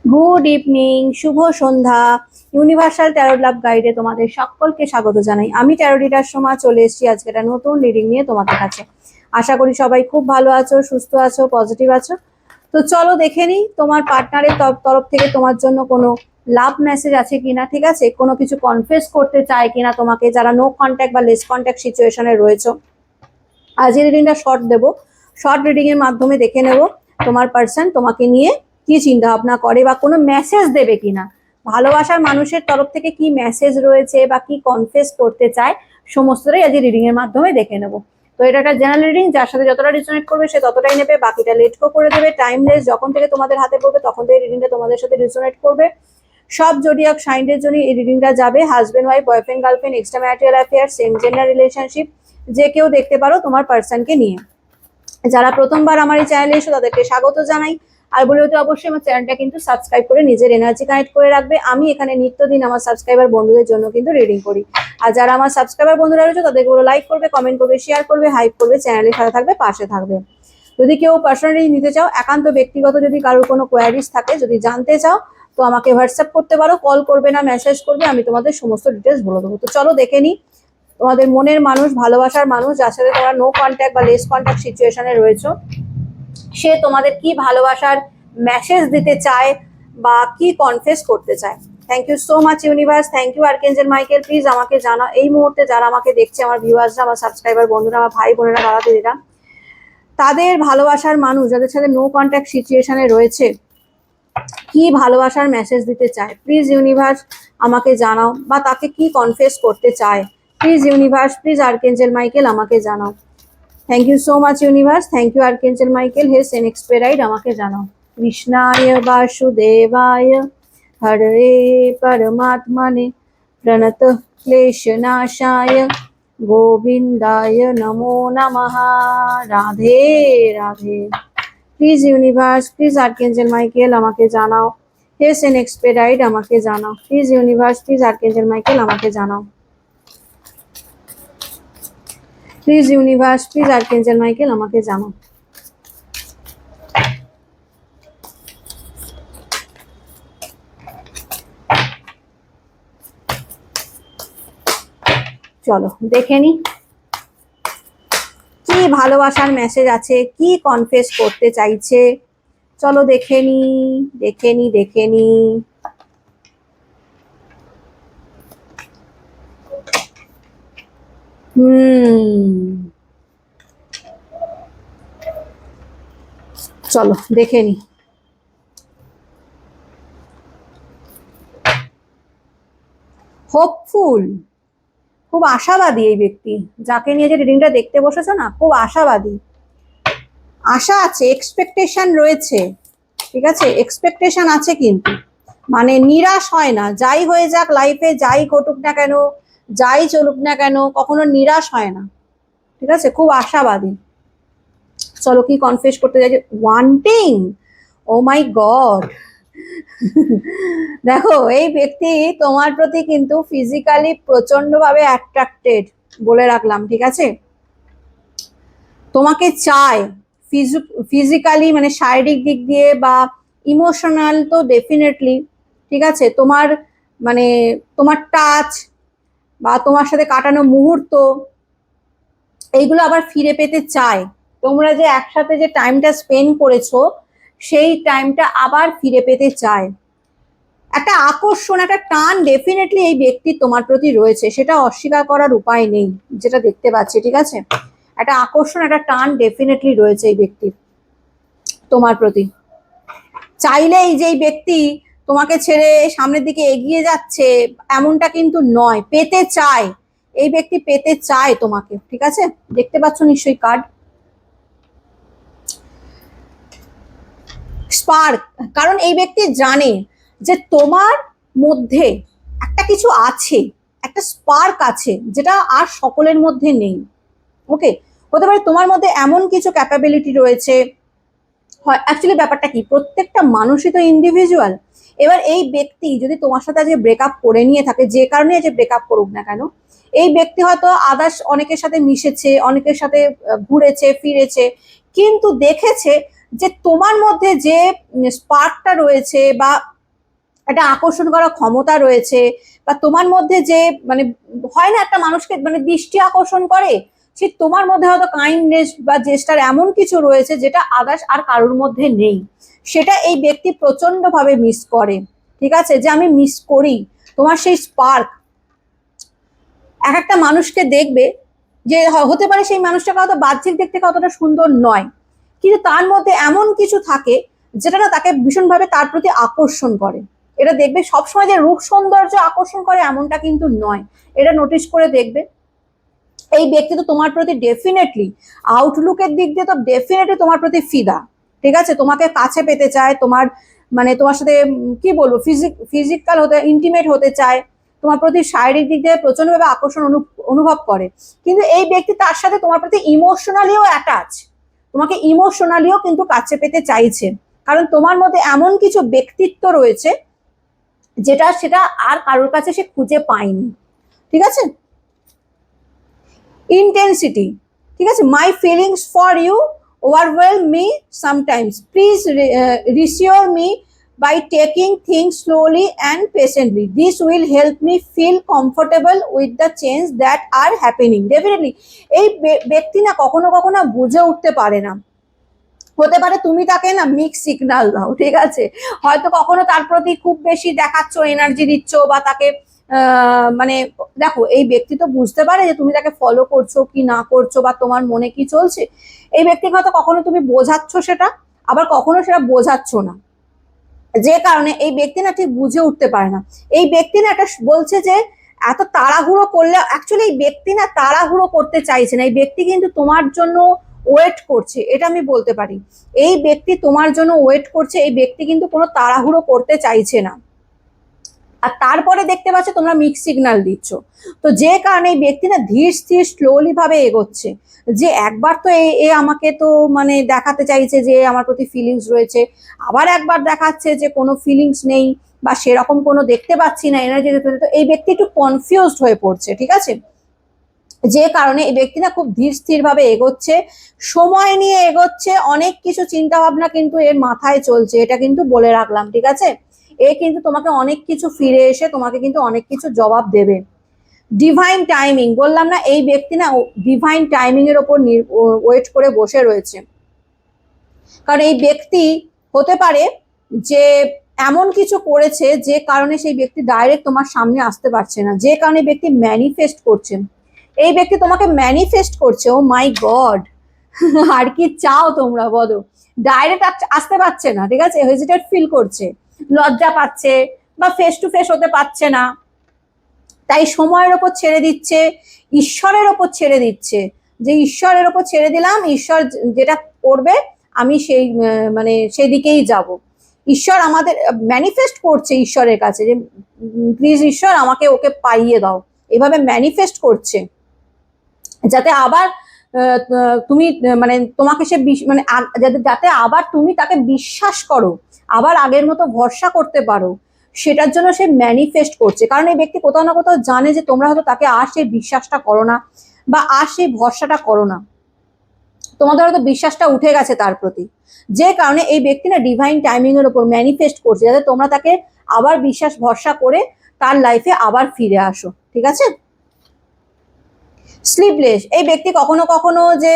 Good evening, শুভ সন্ধ্যা। Universal taro লাভ গাইডে তোমাদের সকলকে স্বাগত জানাই। আমি ট্যারো রিডার সোমা চলে এসেছি আজকে একটা নতুন রিডিং নিয়ে তোমাদের কাছে। আশা করি সবাই খুব ভালো আছো, সুস্থ আছো, পজিটিভ আছো। তো চলো দেখে নিই তোমার পার্টনারের তরফ থেকে তোমার জন্য কোনো লাভ মেসেজ আছে কিনা, ঠিক আছে, কোনো কিছু কনফেস করতে চায় কিনা তোমাকে, যারা নো কন্ট্যাক্ট বা লেস কন্ট্যাক্ট সিচুয়েশনে রয়েছে। আজকের রিডিংটা শর্ট দেবো, শর্ট রিডিং এর মাধ্যমে দেখে নেব তোমার পার্সন তোমাকে নিয়ে কি চিন্তা ভাবনা করে বা কোনো মেসেজ দেবে কিনা, ভালোবাসার মানুষের তরফ থেকে কি মেসেজ রয়েছে বা কি কনফেস করতে চায়, সমস্তটাই আজকে রিডিং এর মাধ্যমে দেখে নেব। তো এটা একটা জেনারেল রিডিং, যার সাথে যতটা রিজনেট করবে সে ততটাই নেবে, বাকিটা লেট করে দেবে। টাইমলেস, যখন থেকে তোমাদের হাতে পড়বে তখন থেকে রিডিংটা তোমাদের সাথে রিজনেট করবে। সব জোডিয়াক সাইনের জন্য এই রিডিংটা যাবে। Husband wife, boyfriend girlfriend, extra marital affair, same gender relationship, যে কেউ দেখতে পারো তোমার পার্সনকে নিয়ে। যারা প্রথমবার আমার এই চ্যানেলে এসো তাদেরকে স্বাগত জানাই। আর বলে হতে অবশ্যই আমার চ্যানেলটা কিন্তু সাবস্ক্রাইব করে নিজের এনার্জি কানেক্ট করে রাখবে। আমি এখানে নিত্যদিন আমার সাবস্ক্রাইবার বন্ধুদের জন্য কিন্তু রিডিং করি। আর যারা আমার সাবস্ক্রাইবার বন্ধুরা রয়েছে তাদেরকে লাইক করবে, কমেন্ট করবে, শেয়ার করবে, হাইপ করবে, চ্যানেলের সাথে থাকবে, পাশে থাকবে। যদি কেউ পার্সোনালি নিতে চাও, একান্ত ব্যক্তিগত যদি কারোর কোনো কোয়ারিজ থাকে, যদি জানতে চাও, তো আমাকে হোয়াটসঅ্যাপ করতে পারো, কল করবে না, মেসেজ করবে, আমি তোমাদের সমস্ত ডিটেলস বলে দেবো। তো চলো দেখে নিই তোমাদের মনের মানুষ, ভালোবাসার মানুষ, যার সাথে তোমরা নো কন্ট্যাক্ট বা লেস কন্ট্যাক্ট সিচুয়েশনে রয়েছো, সে তোমাদের কি ভালোবাসার মেসেজ দিতে চায় বা কি কনফেস করতে চায়। Thank you so much universe, thank you archangel Michael. Please আমাকে জানাও এই মুহূর্তে যারা আমাকে দেখছে, আমার ভিউয়ার্সরা, আমার সাবস্ক্রাইবার বন্ধুরা, আমার ভাই বোনেরা, দাদা দিদিরা, তাদের ভালোবাসার মানুষ যাদের সাথে নো কন্ট্যাক্ট সিচুয়েশনে রয়েছে কি ভালোবাসার মেসেজ দিতে চায়, প্লিজ ইউনিভার্স আমাকে জানাও, বা তাকে কি কনফেস করতে চায়, please universe, please archangel Michael আমাকে জানাও। Thank you so much universe, thank you archangel Michael. হে সেনেক্সপেরাইড আমাকে জানাও। কৃষ্ণায় বাসুদেবায় হরে পরমাত্মনে প্রণত ক্লেশনাশায় গোবিন্দায় নমো নমঃ। Radhe Radhe. Please universe, please archangel Michael আমাকে জানাও। হে সেনেক্সপেরাইড আমাকে জানাও। Please universe, please archangel Michael আমাকে জানাও। Please universe, please archangel Michael আমাকে জানাও। চলো দেখে নি কি ভালোবাসার মেসেজ আছে, কি কনফেস করতে চাইছে। চলো দেখে নি দেখে নি দেখে নি। চলো দেখে নি। হোপফুল, খুব আশাবাদী এই ব্যক্তি, যাকে নিয়ে যে রিডিংটা দেখতে বসেছো না, খুব আশাবাদী, আশা আছে, এক্সপেকটেশন রয়েছে, ঠিক আছে, এক্সপেকটেশন আছে, কিন্তু মানে নিরাশ হয় না। যাই হয়ে যাক লাইফে, যাই ঘটুক না কেন, যাই চলুক না কেন, কখনো নিরাশ হয় না, ঠিক আছে, খুব আশাবাদী। চলো কি কনফেস করতে চাইছে। ওয়ান্টিং, ও মাই গড। দেখো এই ব্যক্তি তোমার প্রতি কিন্তু ফিজিক্যালি প্রচন্ড ভাবে অ্যাট্রাক্টেড, বলে রাখলাম, ঠিক আছে, তোমাকে চায় ফিজিক্যালি, মানে শারীরিক দিক দিয়ে বা ইমোশনাল তো ডেফিনেটলি, ঠিক আছে, তোমার মানে তোমার টাচ বা তোমার সাথে কাটানো মুহূর্ত, এইগুলো আবার ফিরে পেতে চায়। তোমরা যে একসাথে যে টাইমটা স্পেন্ড করেছো, সেই টাইমটা আবার ফিরে পেতে চায়। একটা আকর্ষণ, একটা টান ডেফিনেটলি এই ব্যক্তির তোমার প্রতি রয়েছে, সেটা অস্বীকার করার উপায় নেই, যেটা দেখতে পাচ্ছি, ঠিক আছে, একটা আকর্ষণ, একটা টান ডেফিনেটলি রয়েছে এই ব্যক্তির তোমার প্রতি। চাইলেই যে এই ব্যক্তি তোমাকে ছেড়ে সামনের দিকে এগিয়ে যাচ্ছে এমনটা কিন্তু নয়, পেতে চায়, এই ব্যক্তি পেতে চায় তোমাকে, ঠিক আছে, দেখতে পাচ্ছ নিশ্চয়ই কার্ড স্পার্ক। কারণ এই ব্যক্তি জানে যে তোমার মধ্যে একটা কিছু আছে, একটা স্পার্ক আছে, যেটা আর সকলের মধ্যে নেই। ওকে, হতে পারে তোমার মধ্যে এমন কিছু ক্যাপাবিলিটি রয়েছে। হয় অ্যাকচুয়ালি ব্যাপারটা কি, প্রত্যেকটা মানুষই তো ইন্ডিভিজুয়াল। এবার এই ব্যক্তি যদি তোমার সাথে আজকে ব্রেকআপ করে নিয়ে থাকে, যে কারণে যে ব্রেকআপ করুক না কেন, এই ব্যক্তি হয়তো আদার্স অনেকের সাথে মিশেছে, অনেকের সাথে ঘুরেছে ফিরেছে, কিন্তু দেখেছে যে তোমার মধ্যে যে স্পার্কটা রয়েছে বা একটা আকর্ষণ করার ক্ষমতা রয়েছে, বা তোমার মধ্যে যে মানে হয় না একটা মানুষকে মানে দৃষ্টি আকর্ষণ করে, সে তোমার মধ্যে হয়তো কাইন্ডনেস বা জেস্টার এমন কিছু রয়েছে যেটা আদার্স আর কারোর মধ্যে নেই। সেটা এই ব্যক্তি প্রচন্ড ভাবে মিস করে। ঠিক আছে, যে আমি মিস করি তোমার সেই স্পার্ক। এক একটা মানুষকে দেখবে যে হতে পারে সেই মানুষটাকে হয়তো বাহ্যিক দিক থেকে অতটা সুন্দর নয়, কিন্তু তার মধ্যে এমন কিছু থাকে যেটা না তাকে ভীষণভাবে তার প্রতি আকর্ষণ করে। এটা দেখবে সবসময় যে রূপ সৌন্দর্য আকর্ষণ করে এমনটা কিন্তু নয়, এটা নোটিস করে দেখবে। এই ব্যক্তি তো তোমার প্রতি ডেফিনেটলি আউটলুকের দিক দিয়ে তো ডেফিনেটলি তোমার প্রতি ফিদা। ঠিক আছে, তোমাকে কাছে পেতে চায়, তোমার মানে তোমার সাথে কি বলবো ফিজিক্যাল হতে ইন্টিমেট হতে চায়, তোমার প্রতি শারীরিক দিক দিয়ে প্রচন্ডভাবে আকর্ষণ অনুভব করে। কিন্তু এই ব্যক্তি তার সাথে তোমার প্রতি ইমোশনালিও অ্যাটাচ, তোমাকে ইমোশনালিও কিন্তু কাছে পেতে চাইছে, কারণ তোমার মধ্যে এমন কিছু ব্যক্তিত্ব রয়েছে যেটা সেটা আর কারোর কাছে সে খুঁজে পায়নি। ঠিক আছে, ইন্টেন্সিটি। ঠিক আছে, my feelings for you overwhelm me sometimes, please reassure me by taking things slowly and patiently. This will help me feel comfortable with the change that are happening. Definitely এই ব্যক্তি না কখনো কখনো বুঝে উঠতে পারে না, হতে পারে তুমি তাকে না মিক্স সিগন্যাল দাও। ঠিক আছে, হয়তো কখনো তার প্রতি খুব বেশি দেখাচ্ছ, এনার্জি দিচ্ছ, বা তাকে মানে দেখো এই ব্যক্তি তো বুঝতে পারে যে তুমি তাকে ফলো করছো কি না করছো, বা তোমার মনে কি চলছে। এই ব্যক্তিকে হয়তো কখনো তুমি বোঝাচ্ছ সেটা, আবার কখনো সেটা বোঝাচ্ছ না, যে কারণে এই ব্যক্তি না ঠিক বুঝে উঠতে পারে না। এই ব্যক্তি না একটা বলছে যে এত তাড়াহুড়ো করলে, অ্যাকচুয়ালি এই ব্যক্তি না তাড়াহুড়ো করতে চাইছে না, এই ব্যক্তি কিন্তু তোমার জন্য ওয়েট করছে, এটা আমি বলতে পারি। এই ব্যক্তি তোমার জন্য ওয়েট করছে, এই ব্যক্তি কিন্তু কোনো তাড়াহুড়ো করতে চাইছে না। আর তারপরে দেখতে পাচ্ছ তোমরা মিক্স সিগন্যাল দিচ্ছ, তো যে কারণে এই ব্যক্তি না ধীর স্থির স্লোলি ভাবে এগোচ্ছে। যে একবার তো এ আমাকে তো মানে দেখাতে চাইছে যে আমার প্রতি ফিলিংস রয়েছে, আবার একবার দেখাচ্ছে যে কোনো ফিলিংস নেই বা সেরকম কোনো দেখতে পাচ্ছি না এনার্জি। তো এই ব্যক্তি একটু কনফিউজড হয়ে পড়ছে। ঠিক আছে, যে কারণে এই ব্যক্তি না খুব ধীর স্থির ভাবে এগোচ্ছে, সময় নিয়ে এগোচ্ছে, অনেক কিছু চিন্তা ভাবনা কিন্তু এর মাথায় চলছে, এটা কিন্তু বলে রাখলাম। ঠিক আছে, এ কিন্তু তোমাকে অনেক কিছু ফিরে এসে তোমাকে কিন্তু অনেক কিছু জবাব দেবে। ডিভাইন টাইমিং, বললাম না এই ব্যক্তি না ডিভাইন টাইমিং এর ওপর ওয়েট করে বসে রয়েছে। কারণ এই ব্যক্তি হতে পারে যে এমন কিছু করেছে যে কারণে সেই ব্যক্তি ডাইরেক্ট তোমার সামনে আসতে পারছে না, যে কারণে ব্যক্তি ম্যানিফেস্ট করছে। এই ব্যক্তি তোমাকে ম্যানিফেস্ট করছে, ও মাই গড। আর কি চাও তোমরা বলো, ডাইরেক্ট আসতে পারছে না। ঠিক আছে, হেজিটেট ফিল করছে, লজ্জা পাচ্ছে, বা ফেস টু ফেস হতে পারছে না, তাই সময়ের ওপর ছেড়ে দিচ্ছে, ঈশ্বরের ওপর ছেড়ে দিচ্ছে, যে ঈশ্বরের ওপর ছেড়ে দিলাম, ঈশ্বর যেটা করবে আমি সেই মানে সেই দিকেই যাব। ঈশ্বর আমাদের ম্যানিফেস্ট করছে ঈশ্বরের কাছে যে প্লিজ ঈশ্বর আমাকে ওকে পাইয়ে দাও, এভাবে ম্যানিফেস্ট করছে, যাতে আবার তুমি মানে তোমাকে সে মানে যাতে আবার তুমি তাকে বিশ্বাস করো, আবার আগের মতো ভরসা করতে পারো, সেটার জন্য সে ম্যানিফেস্ট করছে। কারণ এই ব্যক্তি কোথাও না কোথাও জানে যে তোমরা হয়তো তাকে আর সেই বিশ্বাসটা করো না, বা আর সেই ভরসাটা করো না, তোমাদের হয়তো বিশ্বাসটা উঠে গেছে তার প্রতি। যে কারণে এই ব্যক্তি না ডিভাইন টাইমিং এর উপর ম্যানিফেস্ট করছে, যাতে তোমরা তাকে আবার বিশ্বাস ভরসা করে তার লাইফে আবার ফিরে আসো। ঠিক আছে, স্লিপলেস, এই ব্যক্তি কখনো কখনো যে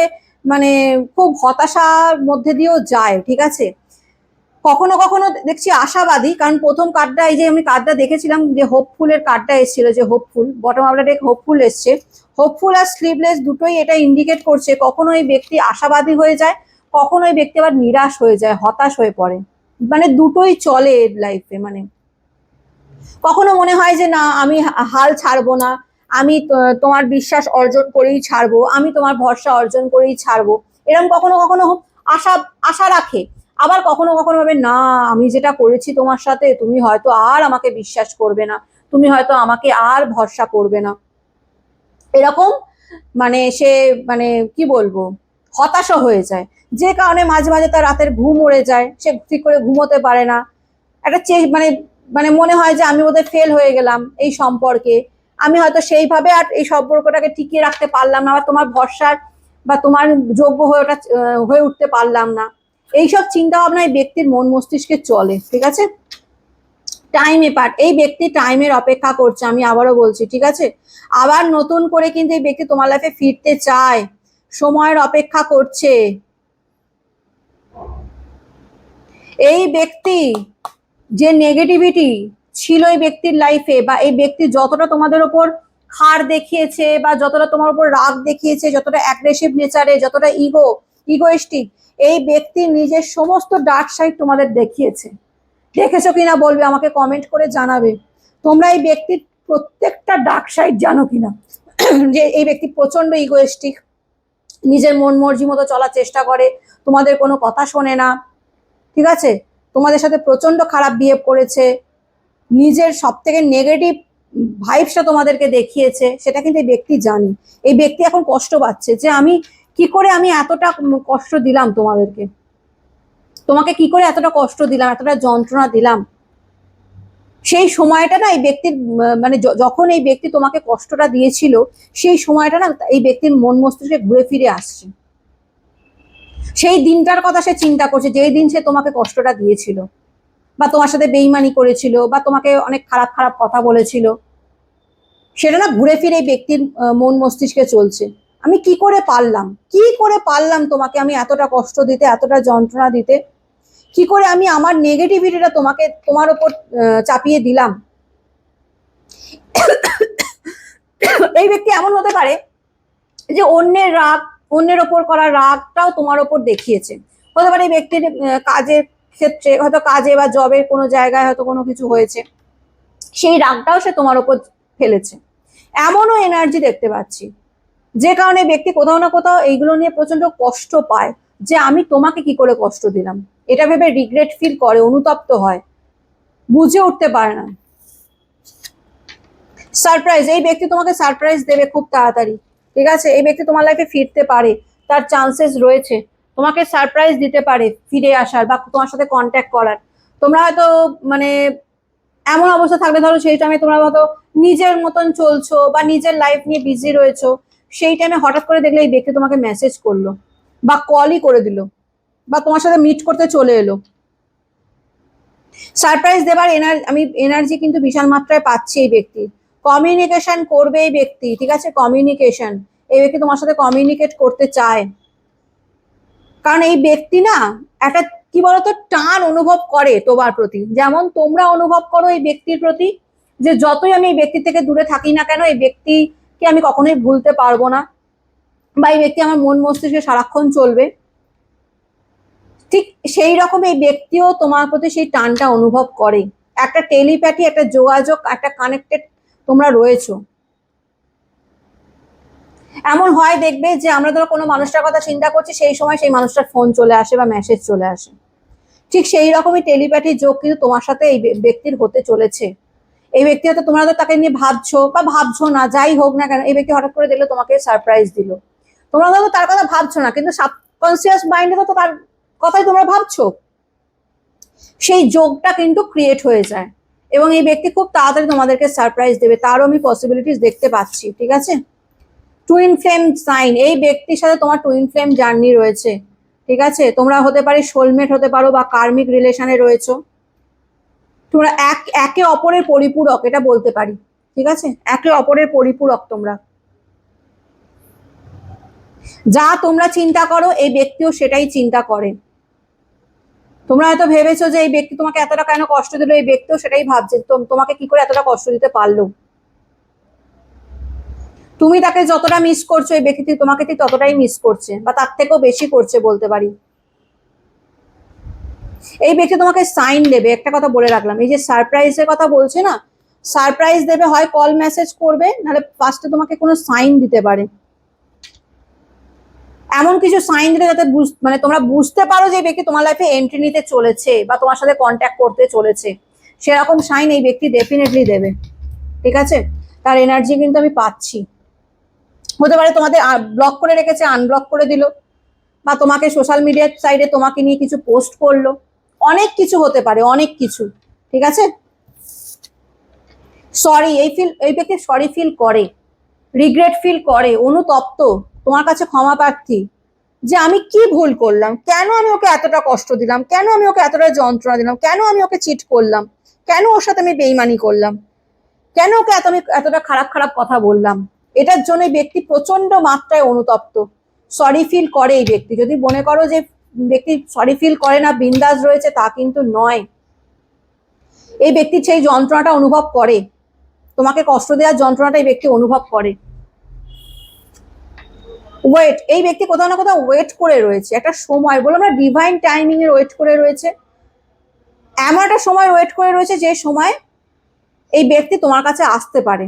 মানে খুব হতাশার মধ্যে দিয়েও যায়। ঠিক আছে, কখনো কখনো দেখছি আশাবাদী, কারণ প্রথম কার্ডটা এই যে আমি কার্ডটা দেখেছিলাম যে হোপফুলের কার্ডটা এসেছিল, যে হোপফুল বটম আপটা হোপফুল এসছে, হোপফুল আর স্লিভলেস দুটোই এটা ইন্ডিকেট করছে কখনো এই ব্যক্তি আশাবাদী হয়ে যায়, কখনো এই ব্যক্তি আবার নিরাশ হয়ে যায়, হতাশ হয়ে পড়ে, মানে দুটোই চলে এর লাইফে। মানে কখনো মনে হয় যে না আমি হাল ছাড়বো না, আমি তোমার বিশ্বাস অর্জন করেই ছাড়বো, আমি তোমার ভরসা অর্জন করেই ছাড়বো, এরকম কখনো কখনো আশা আশা রাখে। আবার কখনো কখনো ভাবে না আমি যেটা করেছি তোমার সাথে তুমি হয়তো আর আমাকে বিশ্বাস করবে না, তুমি হয়তো আমাকে আর ভরসা করবে না, এরকম মানে সে মানে কি বলবো হতাশা হয়ে যায়। যে কারণে মাঝে মাঝে তার রাতের ঘুম উড়ে যায়, সে ঠিক করে ঘুমোতে পারে না, একটা মানে মানে মনে হয় যে আমি ওদের ফেল হয়ে গেলাম এই সম্পর্কে, আমি হয়তো সেইভাবে আর এই সম্পর্কটাকে টিকিয়ে রাখতে পারলাম না, বা তোমার ভরসার বা তোমার যোগ্য হয়ে ওটা হয়ে উঠতে পারলাম না, এইসব চিন্তা ভাবনা এই ব্যক্তির মন মস্তিষ্কে চলে, ঠিক আছে। টাইম এপার্ট, এই ব্যক্তি টাইমের অপেক্ষা করছে, আমি আবারও বলছি, ঠিক আছে। আবার নতুন করে কিন্তু এই ব্যক্তি তোমার লাইফে ফিরতে চায়, সময়ের অপেক্ষা করছে। এই ব্যক্তি যে নেগেটিভিটি ছিল এই ব্যক্তির লাইফে, বা এই ব্যক্তি যতটা তোমাদের ওপর খার দেখিয়েছে, বা যতটা তোমার উপর রাগ দেখিয়েছে, যতটা অ্যাগ্রেসিভ নেচারে, যতটা ইগোইস্টিক, এই ব্যক্তি নিজের সমস্ত ডার্ক সাইড তোমাদের দেখিয়েছে। দেখেছো কিনা বলবে, আমাকে কমেন্ট করে জানাবে। তোমরা এই ব্যক্তির প্রত্যেকটা ডার্ক সাইড জানো কিনা। যে এই ব্যক্তি প্রচন্ড ইগোয়েস্টিক, নিজের মন মর্জি মতো চলার চেষ্টা করে, তোমাদের কোনো কথা শোনে না, ঠিক আছে। তোমাদের সাথে প্রচন্ড খারাপ বিহেভ করেছে, নিজের সব থেকে নেগেটিভ ভাইবসটা তোমাদেরকে দেখিয়েছে, সেটা কিন্তু এই ব্যক্তি জানে। এই ব্যক্তি এখন কষ্ট পাচ্ছে যে আমি কি করে, আমি এতটা কষ্ট দিলাম তোমাদেরকে, তোমাকে কি করে এতটা কষ্ট দিলাম, এতটা যন্ত্রণা দিলাম। সেই সময়টা না এই ব্যক্তির মানে যখন এই ব্যক্তি তোমাকে কষ্টটা দিয়েছিল, সেই সময়টা না এই ব্যক্তির মন মস্তিষ্কে ঘুরে ফিরে আসছে। সেই দিনটার কথা সে চিন্তা করছে, যেই দিন সে তোমাকে কষ্টটা দিয়েছিল, বা তোমার সাথে বেইমানি করেছিল, বা তোমাকে অনেক খারাপ খারাপ কথা বলেছিল, সেটা না ঘুরে ফিরে এই ব্যক্তির মন মস্তিষ্কে চলছে। আমি কি করে পারলাম তোমাকে আমি এতটা কষ্ট দিতে, এতটা যন্ত্রণা দিতে, কি করে আমি আমার নেগেটিভিটিটা তোমার উপর চাপিয়ে দিলাম। এই ব্যক্তি এমন হতে পারে যে অন্যের ওপর করা রাগটাও তোমার ওপর দেখিয়েছে। হতে পারে এই ব্যক্তির কাজের ক্ষেত্রে, হয়তো কাজে বা জবের কোনো জায়গায় হয়তো কোনো কিছু হয়েছে, সেই রাগটাও সে তোমার ওপর ফেলেছে। এমনও এনার্জি দেখতে পাচ্ছি, যে কারণে ব্যক্তি কোথাও না কোথাও এইগুলো নিয়ে প্রচন্ড কষ্ট পায়, যে আমি তোমাকে কি করে কষ্ট দিলাম, এটা ভেবে রিগ্রেট ফিল করে, অনুতপ্ত হয়, বুঝে উঠতে পারে না। সারপ্রাইজ, এই ব্যক্তি তোমাকে সারপ্রাইজ দেবে খুব তাড়াতাড়ি, ঠিক আছে। এই ব্যক্তি তোমার লাইফে ফিরতে পারে, তার চান্সেস রয়েছে, তোমাকে সারপ্রাইজ দিতে পারে ফিরে আসার, বা তোমার সাথে কন্ট্যাক্ট করার। তোমরা হয়তো মানে এমন অবস্থা থাকবে, ধরো সেই টাইমে তোমরা হয়তো নিজের মতন চলছো, বা নিজের লাইফ নিয়ে বিজি রয়েছো, সেই টাইমে হঠাৎ করে দেখলে এই ব্যক্তি তোমাকে মেসেজ করলো, বা কলই করে দিল, বা তোমার সাথে মিট করতে চলে এলো। সারপ্রাইজ দেবার আমি এনার্জি কিন্তু বিশাল মাত্রায় পাচ্ছি এই ব্যক্তি। কমিউনিকেশন করবে এই ব্যক্তি, ঠিক আছে। কমিউনিকেশন, এই ব্যক্তি তোমার সাথে কমিউনিকেট করতে চায়, কারণ এই ব্যক্তি না একটা কি বলতো টান অনুভব করে তোমার প্রতি, যেমন তোমরা অনুভব করো এই ব্যক্তির প্রতি, যে যতই আমি এই ব্যক্তি থেকে দূরে থাকি না কেন, এই ব্যক্তিকে আমি কখনোই ভুলতে পারবো না, বা এই ব্যক্তি আমার মন মস্তিষ্কে সারাক্ষণ চলবে। ঠিক সেই রকম এই ব্যক্তিও তোমার প্রতি সেই টানটা অনুভব করে। একটা টেলিপ্যাথি, একটা যোগাযোগ, একটা কানেক্টেড তোমরা রয়েছো। এমন হয় দেখবে যে আমরা ধরো কোনো মানুষটার কথা চিন্তা করছি, সেই সময় সেই মানুষটার ফোন চলে আসে বা মেসেজ চলে আসে। ঠিক সেই রকমই টেলিপ্যাথি যোগ কিন্তু তোমার সাথে এই ব্যক্তির হতে চলেছে। এই ব্যক্তি হয়তো তোমরা তো তাকে নিয়ে ভাবছো বা ভাবছো না, যাই হোক না কেন, এই ব্যক্তি হঠাৎ করে দেখলে তোমাকে সারপ্রাইজ দিল। তোমরা তো তার কথা ভাবছো না, কিন্তু সাবকনসিয়াস মাইন্ডে তো তার কথাই তোমরা ভাবছো। সেই যোগটা কিন্তু ক্রিয়েট হয়ে যায়, এবং এই ব্যক্তি খুব তাড়াতাড়ি তোমাদেরকে সারপ্রাইজ দেবে, তারও আমি পসিবিলিটিস দেখতে পাচ্ছি, ঠিক আছে। টুইন ফ্লেম সাইন, এই ব্যক্তির সাথে তোমার টুইন ফ্লেম জার্নি রয়েছে, ঠিক আছে। তোমরা হতে পারে সোলমেট হতে পারো, বা কার্মিক রিলেশনে রয়েছো। তোমরা একে অপরের পরিপূরক, এটা বলতে পারি, ঠিক আছে। একে অপরের পরিপূরক তোমরা। যা তোমরা চিন্তা করো এই ব্যক্তিও সেটাই চিন্তা করে। তোমরা হয়তো ভেবেছো যে এই ব্যক্তি তোমাকে এতটা কেন কষ্ট দিল, এই ব্যক্তিও সেটাই ভাবছে তোমাকে কি করে এতটা কষ্ট দিতে পারলো। তুমি তাকে যতটা মিস করছো, এই ব্যক্তি তোমাকে ঠিক ততটাই মিস করছে, বা তার থেকেও বেশি করছে বলতে পারি। এই ব্যক্তি তোমাকে সাইন দেবে, একটা কথা বলে রাখলাম, এই যে সারপ্রাইজের কথা বলছে না, সারপ্রাইজ দেবে, হয় কল মেসেজ করবে, নাহলে ফার্স্টে তোমাকে কোনো সাইন দিতে পারে। এমন কিছু সাইন দিলে যাতে মানে তোমরা বুঝতে পারো যে এই ব্যক্তি তোমার লাইফে এন্ট্রি নিতে চলেছে, বা তোমার সাথে কন্ট্যাক্ট করতে চলেছে, সেরকম সাইন এই ব্যক্তি ডেফিনেটলি দেবে, ঠিক আছে। তার এনার্জি কিন্তু আমি পাচ্ছি। হতে পারে তোমাদের ব্লক করে রেখেছে, আনব্লক করে দিল, বা তোমাকে সোশ্যাল মিডিয়ার সাইডে তোমাকে নিয়ে কিছু পোস্ট করলো, অনেক কিছু হতে পারে, অনেক কিছু, ঠিক আছে। সরি, এই ব্যক্তি সরি ফিল করে, রিগ্রেট ফিল করে, অনুতপ্ত, তোমার কাছে ক্ষমা প্রার্থী, যে আমি কি ভুল করলাম, কেন আমি ওকে এতটা কষ্ট দিলাম, কেন আমি ওকে এতটা যন্ত্রণা দিলাম, কেন আমি ওকে চিট করলাম, কেন ওর সাথে আমি বেইমানি করলাম, কেন ওকে আমি এতটা খারাপ খারাপ কথা বললাম। এটার জন্য এই ব্যক্তি প্রচন্ড মাত্রায় অনুতপ্ত, সরি ফিল করে এই ব্যক্তি। যদি মনে করো যে ব্যক্তি সরি ফিল করে না, বিন্দাস রয়েছে, তা কিন্তু নয়। এই ব্যক্তি সেই যন্ত্রণাটা অনুভব করে, তোমাকে কষ্ট দেওয়ার যন্ত্রণাটা এই ব্যক্তি অনুভব করে। ওয়েট, এই ব্যক্তি কোথাও না কোথাও ওয়েট করে রয়েছে, একটা সময় বললাম না, ডিভাইন টাইমিং এর ওয়েট করে রয়েছে। এমন একটা সময় ওয়েট করে রয়েছে যে সময় এই ব্যক্তি তোমার কাছে আসতে পারে,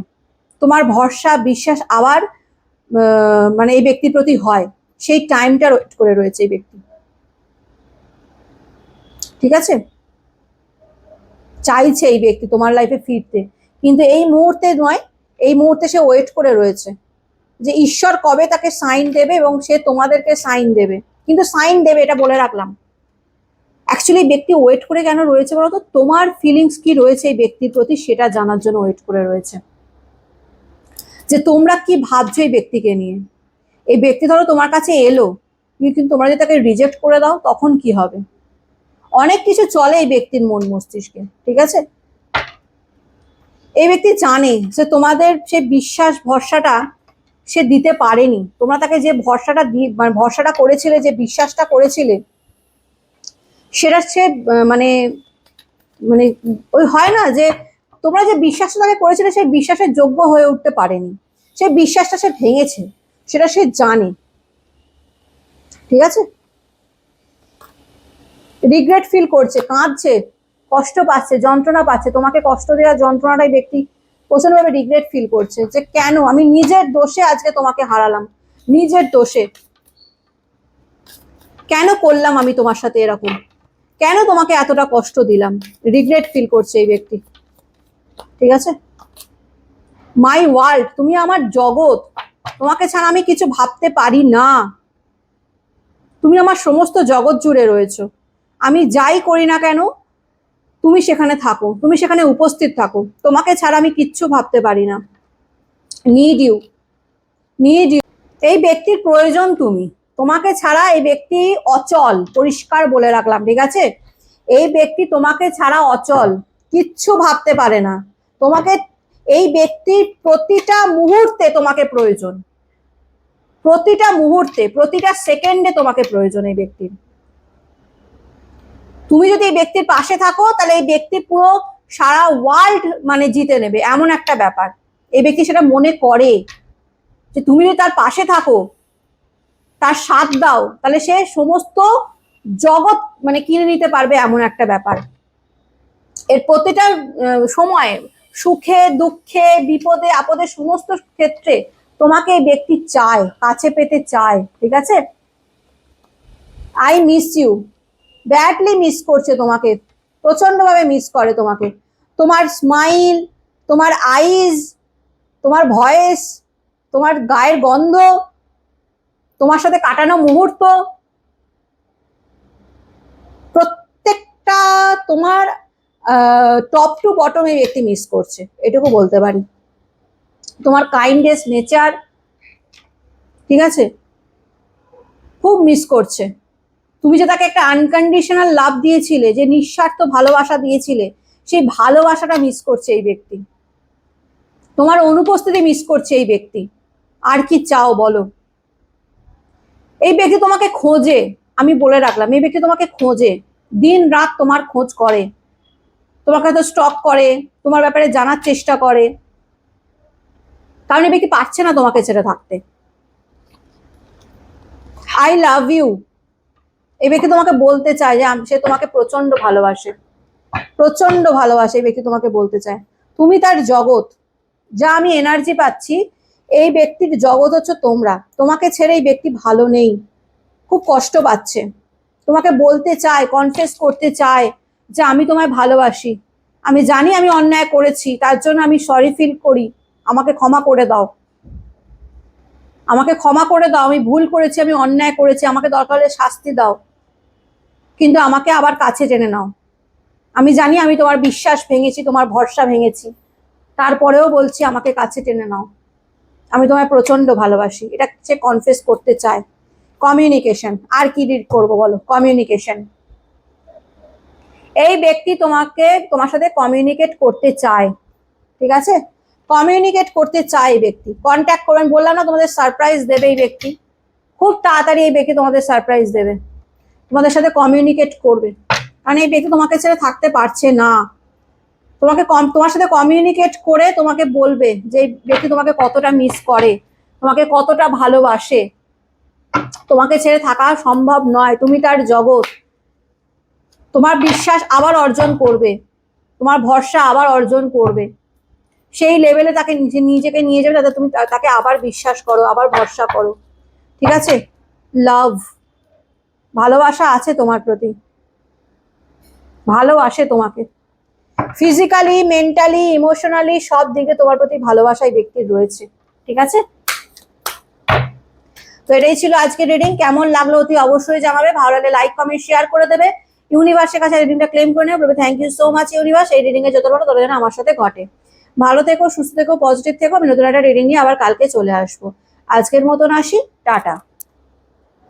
তোমার ভরসা বিশ্বাস আবার মানে এই ব্যক্তির প্রতি হয়, সেই টাইমটা ওয়েট করে রয়েছে এই ব্যক্তি। ঠিক আছে, চাইছে এই ব্যক্তি তোমার লাইফে ফিরতে, কিন্তু এই মুহূর্তে নয়, এই মুহূর্তে সে ওয়েট করে রয়েছে যে ঈশ্বর কবে তাকে সাইন দেবে এবং সে তোমাদেরকে সাইন দেবে। কিন্তু সাইন দেবে, এটা বলে রাখলাম। অ্যাকচুয়ালি ব্যক্তি ওয়েট করে কেন রয়েছে বলতো, তোমার ফিলিংস কি রয়েছে এই ব্যক্তির প্রতি সেটা জানার জন্য ওয়েট করে রয়েছে, যে তোমরা কি ভাবছো এই ব্যক্তিকে নিয়ে। এই ব্যক্তি ধরো তোমার কাছে এলো, কিন্তু তোমরা যদি তাকে রিজেক্ট করে দাও তখন কি হবে। অনেক কিছু চলে এই ব্যক্তির মন মস্তিষ্কে, ঠিক আছে। এই ব্যক্তি জানে যে তোমাদের সে বিশ্বাস ভরসাটা সে দিতে পারেনি, তোমরা তাকে যে ভরসাটা মানে ভরসাটা করেছিলে, যে বিশ্বাসটা করেছিলে, সেটা সে মানে মানে ওই হয় না যে তোমরা যে বিশ্বাসটা তাকে করেছিলে সেই বিশ্বাসের যোগ্য হয়ে উঠতে পারেনি, সেই বিশ্বাসটা সে ভেঙেছে, সেটা সে জানে। ঠিক আছে, রিগ্রেট ফিল করছে, কাঁদছে, কষ্ট পাচ্ছে, যন্ত্রণা পাচ্ছে, তোমাকে কষ্ট দেওয়ার যন্ত্রণাটাই ব্যক্তি প্রচন্ডভাবে রিগ্রেট ফিল করছে, যে কেন আমি নিজের দোষে আজকে তোমাকে হারালাম, নিজের দোষে কেন করলাম আমি তোমার সাথে এরকম, কেন তোমাকে এতটা কষ্ট দিলাম, রিগ্রেট ফিল করছে এই ব্যক্তি। ঠিক আছে, মাই ওয়ার্ল্ড, তুমি আমার জগৎ, তোমাকে ছাড়া আমি কিছু ভাবতে পারি না, তুমি আমার সমস্ত জগৎ জুড়ে রয়েছো, আমি যাই করি না কেন তুমি সেখানে থাকো, তুমি সেখানে উপস্থিত থাকো, তোমাকে ছাড়া আমি কিচ্ছু ভাবতে পারি না। নিড ইউ, নিড ইউ, এই ব্যক্তির প্রয়োজন তুমি, তোমাকে ছাড়া এই ব্যক্তি অচল, পরিষ্কার বলে রাখলাম। ঠিক আছে, এই ব্যক্তি তোমাকে ছাড়া অচল, কিচ্ছু ভাবতে পারে না, তোমাকে এই ব্যক্তির প্রতিটা মুহূর্তে তোমাকে প্রয়োজন, প্রতিটা মুহূর্তে প্রতিটা সেকেন্ডে তোমাকে প্রয়োজন এই ব্যক্তির। তুমি যদি এই ব্যক্তির পাশে থাকো তাহলে এই ব্যক্তি পুরো সারা ওয়ার্ল্ড মানে জিতে নেবে, এমন একটা ব্যাপার। এই ব্যক্তি সেটা মনে করে যে তুমি যদি তার পাশে থাকো, তার সাথ দাও, তাহলে সে সমস্ত জগৎ মানে কিনে নিতে পারবে, এমন একটা ব্যাপার। এর প্রতিটা সময়, সুখে দুঃখে বিপদে আপদে সমস্ত ক্ষেত্রে তোমাকে এই ব্যক্তি চায়, কাছে পেতে চায়। ঠিক আছে, I miss you, badly miss করছে তোমাকে, প্রচন্ডভাবে মিস করে তোমাকে, তোমার স্মাইল, তোমার আইজ, তোমার ভয়েস, তোমার গায়ের গন্ধ, তোমার সাথে কাটানো মুহূর্ত, প্রত্যেকটা তোমার টপ টু বটম এই ব্যক্তি মিস করছে, এটুকু বলতে পারি। তোমার কাইন্ডনেস নেচার, ঠিক আছে, খুব মিস করছে। তুমি যে তাকে একটা আনকন্ডিশনাল লাভ দিয়েছিলে, যে নিঃস্বার্থ ভালোবাসা দিয়েছিলে, সেই ভালোবাসাটা মিস করছে এই ব্যক্তি, তোমার অনুপস্থিতি মিস করছে এই ব্যক্তি। আর কি চাও বলো। এই ব্যক্তি তোমাকে খোঁজে, আমি বলে রাখলাম, এই ব্যক্তি তোমাকে খোঁজে, দিন রাত তোমার খোঁজ করে, তোমাকে হয়তো স্টক করে, তোমার ব্যাপারে জানার চেষ্টা করে, কারণ এই ব্যক্তি পারছে না তোমাকে ছেড়ে থাকতে। আই লাভ ইউ, এই ব্যক্তি তোমাকে বলতে চায় যে সে তোমাকে প্রচন্ড ভালোবাসে, প্রচন্ড ভালোবাসে, এই ব্যক্তি তোমাকে বলতে চায় তুমি তার জগৎ। যা আমি এনার্জি পাচ্ছি, এই ব্যক্তির জগৎ হচ্ছে তোমরা, তোমাকে ছেড়ে এই ব্যক্তি ভালো নেই, খুব কষ্ট পাচ্ছে, তোমাকে বলতে চায়, কনফেস করতে চায় যে আমি তোমায় ভালোবাসি, আমি জানি আমি অন্যায় করেছি, তার জন্য আমি সরি ফিল করি, আমাকে ক্ষমা করে দাও, আমাকে ক্ষমা করে দাও, আমি ভুল করেছি, আমি অন্যায় করেছি, আমাকে দরকার হলে শাস্তি দাও, কিন্তু আমাকে আবার কাছে টেনে নাও। আমি জানি আমি তোমার বিশ্বাস ভেঙেছি, তোমার ভরসা ভেঙেছি, তারপরেও বলছি আমাকে কাছে টেনে নাও, আমি তোমায় প্রচন্ড ভালোবাসি। এটা সে কনফেস করতে চায়, কমিউনিকেশন। আর কি রিড করবো বলো? কমিউনিকেশন। এই ব্যক্তি তোমার সাথে কমিউনিকেট করতে চায়, ঠিক আছে? কমিউনিকেট করতে চায় এই ব্যক্তি, কন্ট্যাক্ট করবেন। বললাম না তোমাদের সারপ্রাইজ দেবে এই ব্যক্তি, খুব তাড়াতাড়ি এই ব্যক্তি তোমাদের সারপ্রাইজ দেবে, তোমাদের সাথে কমিউনিকেট করবে। কারণ এই ব্যক্তি তোমাকে ছেড়ে থাকতে পারছে না, তোমার সাথে কমিউনিকেট করে তোমাকে বলবে যে এই ব্যক্তি তোমাকে কতটা মিস করে, তোমাকে কতটা ভালোবাসে, তোমাকে ছেড়ে থাকা সম্ভব নয়, তুমি তার জগৎ। তোমার বিশ্বাস আবার অর্জন করবে, তোমার ভরসা আবার অর্জন করবে, সেই লেভেলে তাকে নিজেকে নিয়ে যাবে যাতে তুমি তাকে আবার বিশ্বাস করো, আবার ভরসা করো, ঠিক আছে? লাভ, ভালোবাসা আছে তোমার প্রতি, ভালোবাসে তোমাকে ফিজিক্যালি, মেন্টালি, ইমোশনালি, সব দিকে তোমার প্রতি ভালোবাসা এই ব্যক্তির রয়েছে, ঠিক আছে? তো এটাই ছিল আজকের রিডিং। কেমন লাগলো অতি অবশ্যই জানাবে, ভালো লাগলে লাইক কমেন্ট শেয়ার করে দেবে। ইউনিভার্সের কাছে রিডিংটা ক্লেম করে নেবে, বলবে thank you so much universe, এই রিডিং এ যত বড় তত যেন আমার সাথে ঘটে। ভালো থেকো, সুস্থ থেকো, পজিটিভ থেকো। আমি নতুন একটা রিডিং নিয়ে আবার কালকে চলে আসবো। আজকের মতন আসি, টাটা।